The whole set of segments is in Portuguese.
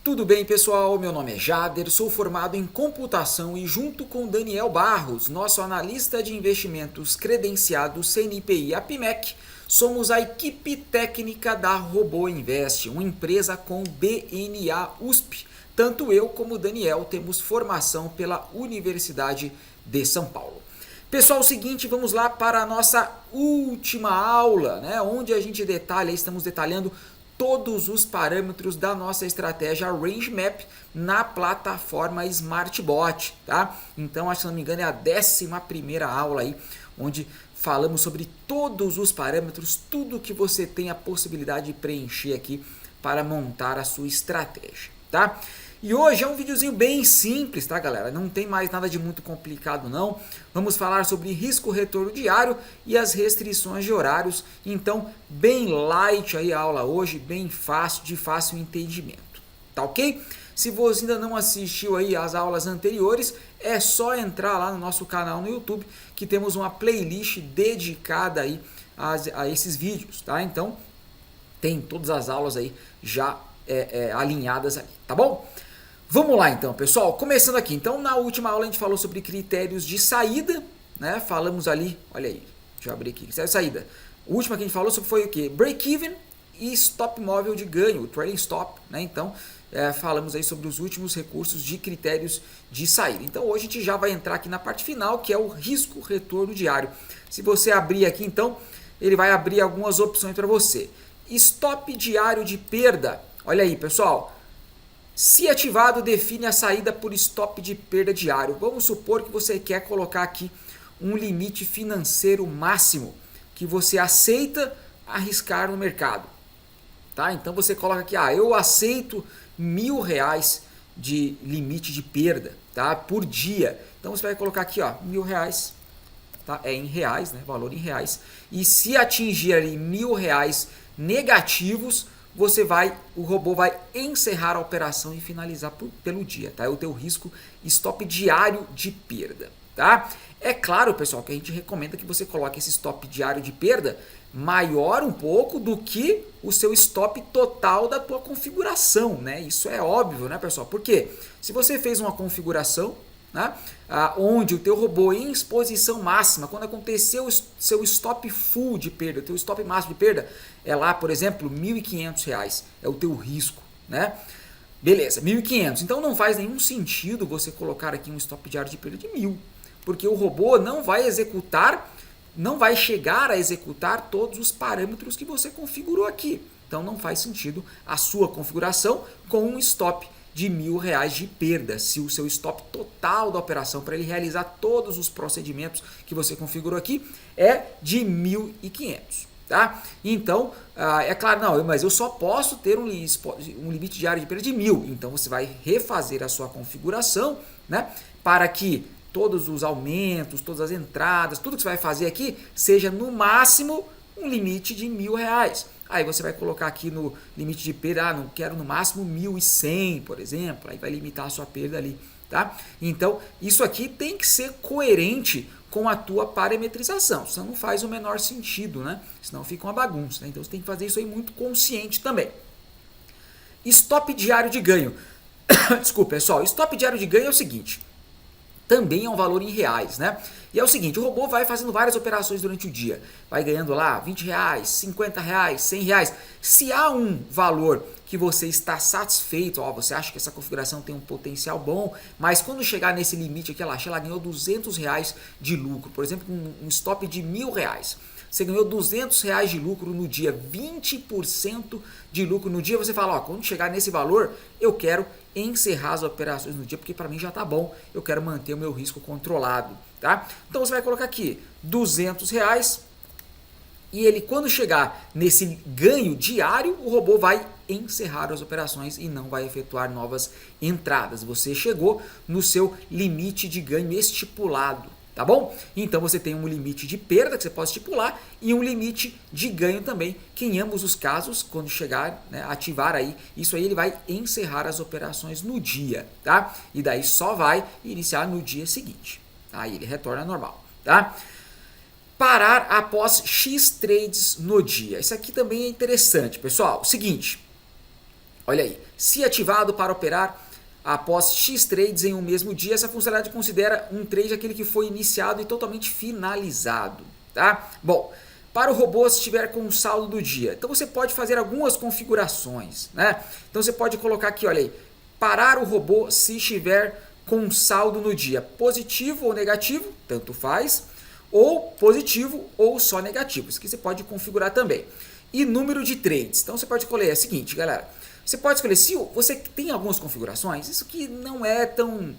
Tudo bem, pessoal? Meu nome é Jader, sou formado em computação e junto com Daniel Barros, nosso analista de investimentos credenciado CNPI APMEC, somos a equipe técnica da Robô Invest, uma empresa com DNA USP. Tanto eu como o Daniel temos formação pela Universidade de São Paulo. Pessoal, é o seguinte, vamos lá para a nossa última aula, né? Onde a gente estamos detalhando todos os parâmetros da nossa estratégia Range Map na plataforma SmartBot, tá? Então, acho que se não me engano é a 11ª aula aí, onde falamos sobre todos os parâmetros, tudo que você tem a possibilidade de preencher aqui para montar a sua estratégia, tá? E hoje é um videozinho bem simples, tá, galera? Não tem mais nada de muito complicado, não. Vamos falar sobre risco-retorno diário e as restrições de horários. Então, bem light aí a aula hoje, bem fácil, de fácil entendimento, tá ok? Se você ainda não assistiu aí às aulas anteriores, é só entrar lá no nosso canal no YouTube, que temos uma playlist dedicada aí a esses vídeos, tá? Então, tem todas as aulas aí já alinhadas ali, tá bom? Vamos lá então, pessoal, começando aqui. Então, na última aula a gente falou sobre critérios de saída, né? Falamos ali, olha aí, deixa eu abrir aqui, critério de saída. O último que a gente falou sobre foi o quê? Break-even e stop móvel de ganho, trailing stop, né? Então, falamos aí sobre os últimos recursos de critérios de saída. Então, hoje a gente já vai entrar aqui na parte final, que é o risco-retorno diário. Se você abrir aqui, então, ele vai abrir algumas opções para você. Stop diário de perda, olha aí, pessoal. Se ativado, define a saída por stop de perda diário. Vamos supor que você quer colocar aqui um limite financeiro máximo que você aceita arriscar no mercado. Tá? Então você coloca aqui, eu aceito R$1.000 de limite de perda, tá? Por dia. Então você vai colocar aqui, R$1.000, tá? É em reais, né? Valor em reais. E se atingir ali R$1.000 negativos, o robô vai encerrar a operação e finalizar pelo dia, tá? É o teu risco stop diário de perda, tá? É claro, pessoal, que a gente recomenda que você coloque esse stop diário de perda maior um pouco do que o seu stop total da tua configuração, né? Isso é óbvio, né, pessoal? Porque se você fez uma configuração, né, onde o teu robô em exposição máxima, quando aconteceu o seu stop full de perda, o teu stop máximo de perda é lá, por exemplo, R$1.500, é o teu risco, né? Beleza, 1.500. Então não faz nenhum sentido você colocar aqui um stop diário de perda de 1.000, porque o robô não vai chegar a executar todos os parâmetros que você configurou aqui. Então não faz sentido a sua configuração com um stop de R$1.000 de perda, se o seu stop total da operação para ele realizar todos os procedimentos que você configurou aqui é de 1.500, tá? Então, é claro, mas eu só posso ter um limite diário de perda de 1.000, então você vai refazer a sua configuração, né, para que todos os aumentos, todas as entradas, tudo que você vai fazer aqui seja no máximo um limite de R$1.000. Aí você vai colocar aqui no limite de perda, não quero no máximo 1.100, por exemplo, aí vai limitar a sua perda ali, tá? Então, isso aqui tem que ser coerente com a tua parametrização, senão não faz o menor sentido, né? Senão fica uma bagunça, né? Então você tem que fazer isso aí muito consciente também. Stop diário de ganho. Desculpa, pessoal, stop diário de ganho é o seguinte, também é um valor em reais, né? E é o seguinte, o robô vai fazendo várias operações durante o dia, vai ganhando lá R$20, R$50, R$100. Se há um valor que você está satisfeito, você acha que essa configuração tem um potencial bom, mas quando chegar nesse limite aqui, ela ganhou R$200 de lucro, por exemplo, um stop de R$1.000. Você ganhou R$200 de lucro no dia, 20% de lucro no dia. Você fala, quando chegar nesse valor, eu quero encerrar as operações no dia, porque para mim já está bom, eu quero manter o meu risco controlado, tá? Então você vai colocar aqui R$200 e ele, quando chegar nesse ganho diário, o robô vai encerrar as operações e não vai efetuar novas entradas. Você chegou no seu limite de ganho estipulado. Tá bom? Então você tem um limite de perda que você pode estipular e um limite de ganho também, que em ambos os casos, quando chegar, né, ativar aí, isso aí ele vai encerrar as operações no dia, tá? E daí só vai iniciar no dia seguinte. Aí ele retorna normal, tá? Parar após X trades no dia. Isso aqui também é interessante, pessoal. Seguinte, Olha aí, se ativado para operar após X trades em um mesmo dia, essa funcionalidade considera um trade aquele que foi iniciado e totalmente finalizado, tá? Bom, para o robô se estiver com o saldo do dia, então você pode fazer algumas configurações, né? Então você pode colocar aqui, olha aí, parar o robô se estiver com saldo no dia positivo ou negativo, tanto faz, ou positivo ou só negativo, isso que você pode configurar também. E número de trades, então você pode escolher o seguinte, galera, você pode escolher, se você tem algumas configurações, isso que não é tão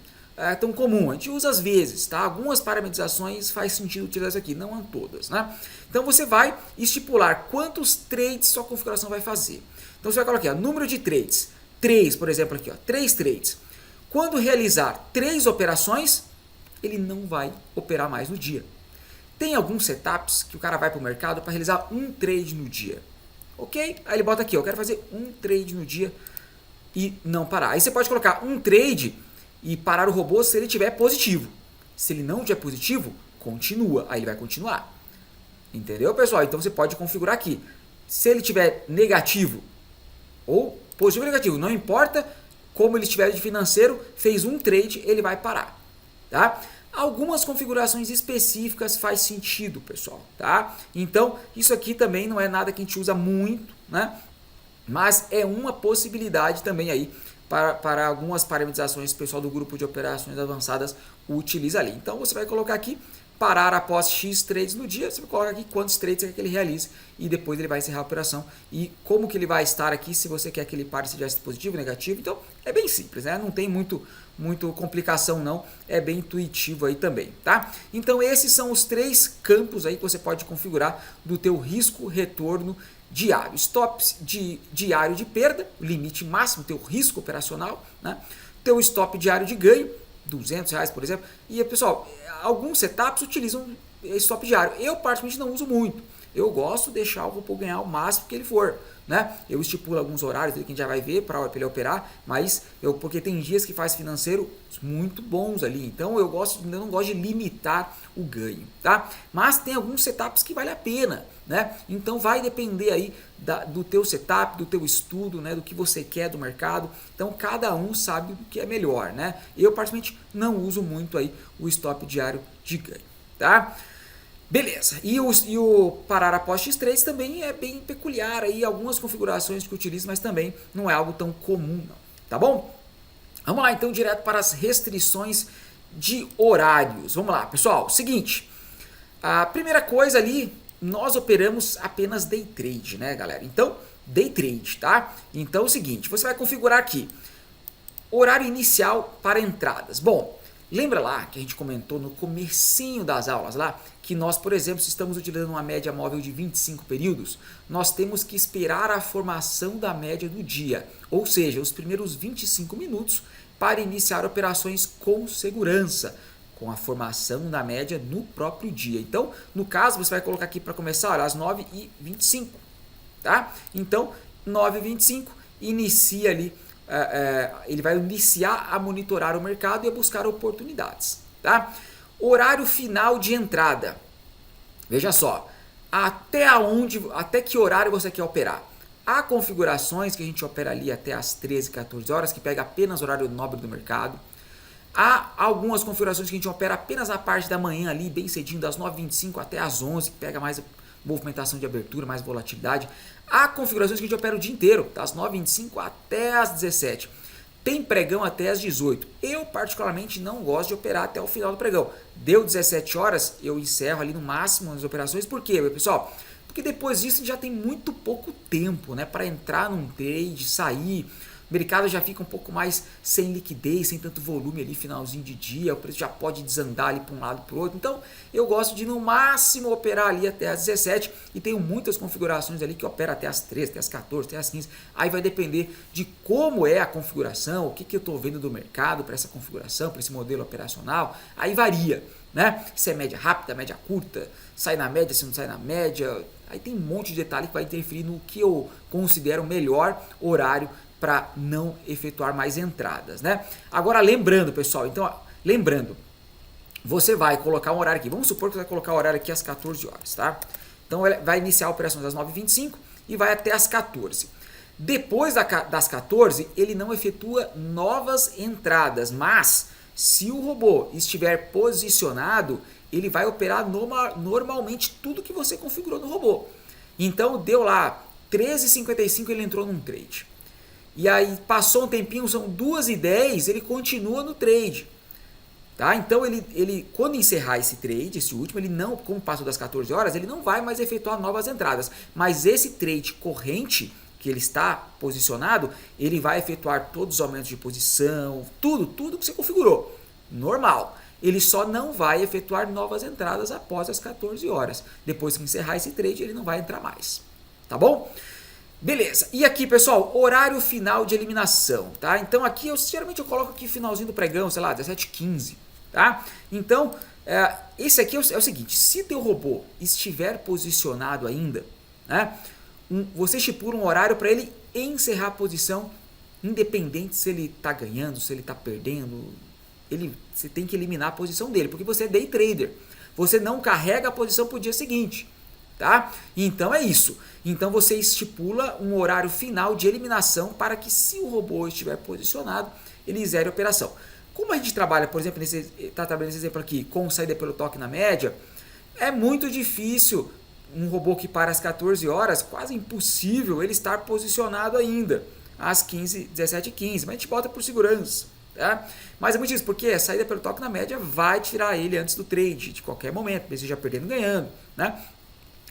comum, a gente usa às vezes, tá? Algumas parametrizações faz sentido utilizar isso aqui, não em todas, né? Então você vai estipular quantos trades sua configuração vai fazer. Então você vai colocar aqui, ó, número de trades, 3, por exemplo, aqui, ó, 3 trades. Quando realizar 3 operações, ele não vai operar mais no dia. Tem alguns setups que o cara vai para o mercado para realizar um trade no dia. Ok? Aí ele bota aqui, eu quero fazer um trade no dia e não parar. Aí você pode colocar um trade e parar o robô se ele tiver positivo. Se ele não tiver positivo, continua. Aí ele vai continuar. Entendeu, pessoal? Então você pode configurar aqui. Se ele tiver negativo ou positivo ou negativo, não importa como ele estiver de financeiro, fez um trade, ele vai parar. Tá? Algumas configurações específicas faz sentido, pessoal, tá? Então, isso aqui também não é nada que a gente usa muito, né? Mas é uma possibilidade também aí para algumas parametrizações que o pessoal do grupo de operações avançadas utiliza ali. Então, você vai colocar aqui, parar após X trades no dia, você coloca aqui quantos trades você quer que ele realize e depois ele vai encerrar a operação. E como que ele vai estar aqui, se você quer que ele pare se tivesse positivo, negativo. Então, é bem simples, né? Não tem muito complicação não, é bem intuitivo aí também, tá? Então esses são os 3 campos aí que você pode configurar do teu risco retorno diário. Stop diário de perda, limite máximo, teu risco operacional, né? Teu stop diário de ganho, R$200, por exemplo. E pessoal, alguns setups utilizam stop diário. Eu particularmente não uso muito. Eu gosto de deixar o robô ganhar o máximo que ele for, né? Eu estipulo alguns horários que a gente já vai ver para ele operar, mas porque tem dias que faz financeiro muito bons ali, então eu não gosto de limitar o ganho, tá? Mas tem alguns setups que vale a pena, né? Então vai depender aí do teu setup, do teu estudo, né? Do que você quer do mercado. Então cada um sabe o que é melhor, né? Eu particularmente não uso muito aí o stop diário de ganho, tá? Beleza, e o parar após X3 também é bem peculiar, aí algumas configurações que eu utilizo, mas também não é algo tão comum não, tá bom? Vamos lá então direto para as restrições de horários. Vamos lá, pessoal, seguinte, a primeira coisa ali, nós operamos apenas day trade, né galera? Então, day trade, tá? Então é o seguinte, você vai configurar aqui, horário inicial para entradas. Bom, lembra lá que a gente comentou no comecinho das aulas lá, que nós, por exemplo, se estamos utilizando uma média móvel de 25 períodos, nós temos que esperar a formação da média do dia, ou seja, os primeiros 25 minutos para iniciar operações com segurança, com a formação da média no próprio dia. Então, no caso, você vai colocar aqui para começar, olha, às 9h25, tá? Então, 9h25, inicia ali, ele vai iniciar a monitorar o mercado e a buscar oportunidades, tá? Horário final de entrada. Veja só, até que horário você quer operar? Há configurações que a gente opera ali até as 13, 14 horas, que pega apenas o horário nobre do mercado. Há algumas configurações que a gente opera apenas na parte da manhã ali, bem cedinho, das 9h25 até as 11, que pega mais movimentação de abertura, mais volatilidade. Há configurações que a gente opera o dia inteiro, das 9h25 até as 17h. Tem pregão até às 18. Eu particularmente não gosto de operar até o final do pregão. Deu 17 horas, eu encerro ali no máximo as operações. Por quê, pessoal? Porque depois disso já tem muito pouco tempo, né, para entrar num trade, sair. O mercado já fica um pouco mais sem liquidez, sem tanto volume ali, finalzinho de dia, o preço já pode desandar ali para um lado para o outro. Então, eu gosto de no máximo operar ali até as 17 e tenho muitas configurações ali que opera até as 13, até as 14, até as 15. Aí vai depender de como é a configuração, o que eu estou vendo do mercado para essa configuração, para esse modelo operacional. Aí varia, né? Se é média rápida, média curta, sai na média, se não sai na média. Aí tem um monte de detalhe que vai interferir no que eu considero o melhor horário para não efetuar mais entradas, né? Agora lembrando, pessoal, lembrando, você vai colocar um horário aqui, vamos supor que você vai colocar o horário aqui às 14 horas, tá? Então vai iniciar a operação às 9h25 e vai até às 14. Depois das 14, ele não efetua novas entradas, mas se o robô estiver posicionado, ele vai operar normalmente tudo que você configurou no robô. Então deu lá 13h55, ele entrou num trade. E aí passou um tempinho, são 2h10, ele continua no trade. Tá? Então ele quando encerrar esse trade, esse último, ele não, como passou das 14 horas, ele não vai mais efetuar novas entradas. Mas esse trade corrente, que ele está posicionado, ele vai efetuar todos os aumentos de posição, tudo que você configurou. Normal. Ele só não vai efetuar novas entradas após as 14 horas. Depois que encerrar esse trade, ele não vai entrar mais. Tá bom? Beleza. E aqui, pessoal, horário final de eliminação, tá? Então aqui, geralmente eu coloco aqui finalzinho do pregão, sei lá, 17h15, tá? Então, esse aqui é o seguinte, se teu robô estiver posicionado ainda, né? Você estipula um horário para ele encerrar a posição, independente se ele está ganhando, se ele está perdendo. Você tem que eliminar a posição dele, porque você é day trader. Você não carrega a posição para o dia seguinte. Tá? Então é isso. Então você estipula um horário final de eliminação para que, se o robô estiver posicionado, ele zere a operação. Como a gente trabalha, por exemplo, está trabalhando nesse exemplo aqui, com saída pelo toque na média, é muito difícil um robô que para às 14 horas, quase impossível ele estar posicionado ainda às 17h15, mas a gente bota por segurança. Tá? Mas é muito isso, porque a saída pelo toque na média vai tirar ele antes do trade, de qualquer momento, mesmo seja perdendo ganhando. Né?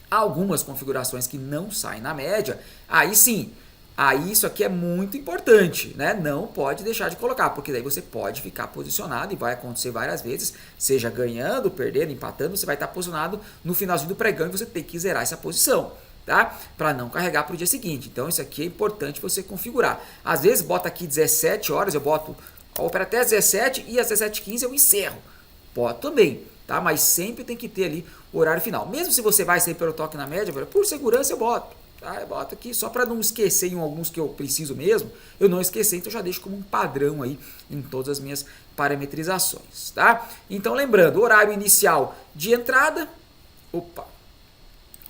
Há algumas configurações que não saem na média, aí sim, aí isso aqui é muito importante, né? Não pode deixar de colocar, porque daí você pode ficar posicionado e vai acontecer várias vezes, seja ganhando, perdendo, empatando, você vai estar posicionado no finalzinho do pregão e você tem que zerar essa posição, tá? Para não carregar para o dia seguinte. Então isso aqui é importante você configurar. Às vezes bota aqui 17 horas, eu boto a opera até 17 e às 17h15 eu encerro. Pode também, tá? Mas sempre tem que ter ali o horário final. Mesmo se você vai sair pelo toque na média, por segurança eu boto. Tá? Eu boto aqui só para não esquecer em alguns que eu preciso mesmo. Eu não esquecer, então eu já deixo como um padrão aí em todas as minhas parametrizações. Tá? Então lembrando, horário inicial de entrada.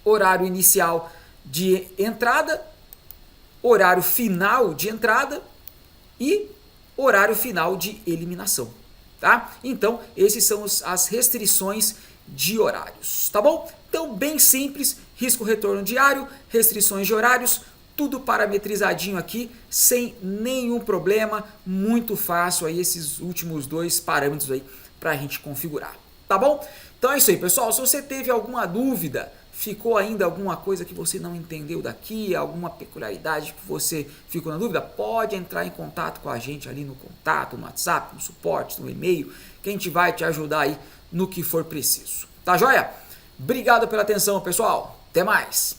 Horário inicial de entrada. Horário final de entrada. E horário final de eliminação. Tá? Então, esses são as restrições de horários, tá bom? Então, bem simples, risco retorno diário, restrições de horários, tudo parametrizadinho aqui, sem nenhum problema, muito fácil aí esses últimos dois parâmetros aí para a gente configurar, tá bom? Então é isso aí, pessoal, se você teve alguma dúvida, ficou ainda alguma coisa que você não entendeu daqui, alguma peculiaridade que você ficou na dúvida, pode entrar em contato com a gente ali no contato, no WhatsApp, no suporte, no e-mail, que a gente vai te ajudar aí no que for preciso. Tá joia? Obrigado pela atenção, pessoal. Até mais!